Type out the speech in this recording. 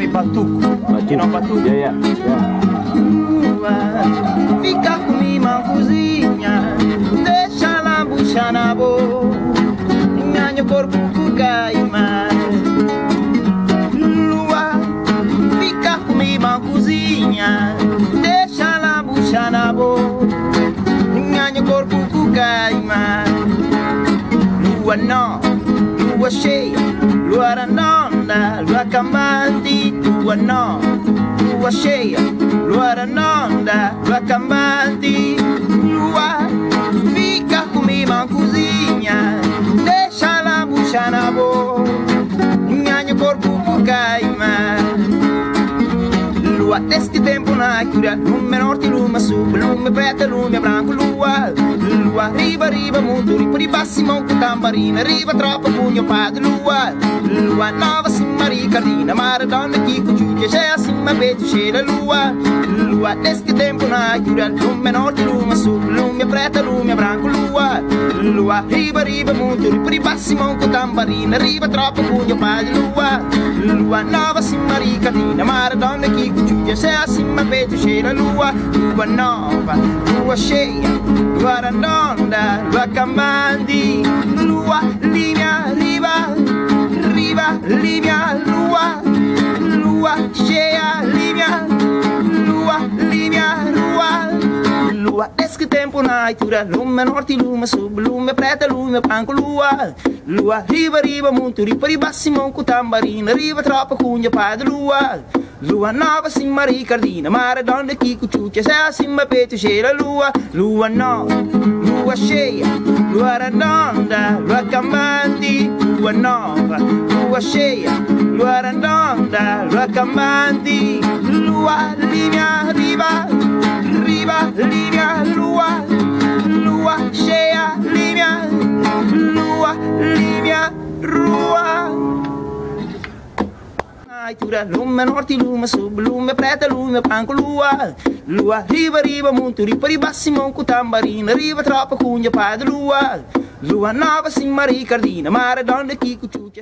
Miami Batuco. Aqui não Batuco. Fica comigo na cozinha, deixa lá bucha na boca, enganha o corpo com caima. Lua, fica comigo na cozinha, deixa lá bucha na boca, enganha o corpo com caima. Lua não, lua cheia, lua redonda, lua cambante, lua não, lua cheia, lua redonda, lua cambante. Lua, fica comigo na cozinha, deixa lá bucha na boca, enganha o corpo por caima. Lua, deste tempo na cura, lume norte, lume sul, lume preto, lume branco. Lua, lua, riba, riba, muito, riba, Simão com tambarina, riba, tropa, punho, padre. Lua, lua, nova, cima, ricardina, Maradona, Kiko, Júlia, já acima, beijo, cheira. Lua, lua, deste tempo na cura, lume norte, lume sul, lume preto, lume branco. Lua, lua, riba, riba, muito, riba, Simão com tambarina, riba, tropa, punho, padre. Lua, lua, nova, cima, ricardina, Maradona, Kiko, Júlia, já acima, beijo, cheira. Lua, lua nova, lua cheia, lua redonda, lua cambante. Lua, linea, riba, riba, linea, lua, lua cheia, linea, lua, linea, lua. Lua, desse tempo na altura, lume norte, lume sul, lume preta, lume branco. Lua, lua, riba, riba, muito, riba, Simão com tambarina, riba, tropa, cunha, padre. Lua, lua nova, cima, ricardina, Maradona, Kiko, Chucha, já acima, peito, cheira. Lua, lua nova, lua cheia, lua redonda, lua cambante. Lua nova, lua cheia, lua redonda, lua cambante. Lua, linea, riba, riba, linea, lua, lua cheia, linea, lua, linea, rua. Lume norte, lume sul, lume preta, lume branco. Lua, lua, riba, riba, muito, riba, Simão com tambarina, riba, tropa, cunha, padre. Lua, lua nova, cima, ricardina, Maradona, Kiko, Chucha.